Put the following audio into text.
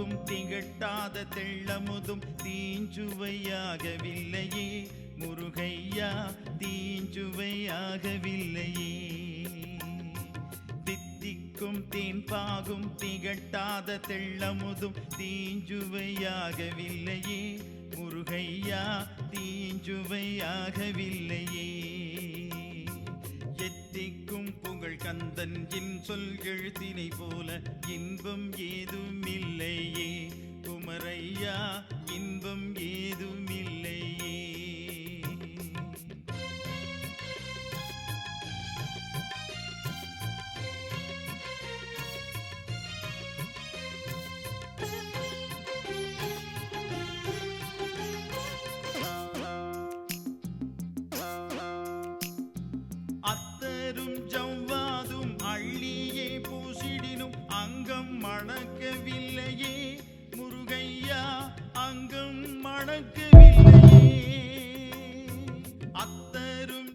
பாகும் திகட்டாத தெள்ளமுதும் தீஞ்சுவையாகவில்லையே முருகையா, தீஞ்சுவையாகவில்லையே. தித்திக்கும் தேன் பாகும் திகட்டாத தெள்ளமுதும் தீஞ்சுவையாகவில்லையே முருகையா, தீஞ்சுவையாகவில்லையே. எத்திக்கும் புகழ் கந்தன் என் சொல் எழுத்தினை போல இன்பம் ஏதுமில்லையே குமரையா, இன்பம் ஏதுமில்லையே. அத்தரும் ஜவ்வாதும் அள்ளியே பூசிடினும் அங்கம் மணக்கவில்லையே முருகையா, அங்கம் மணக்க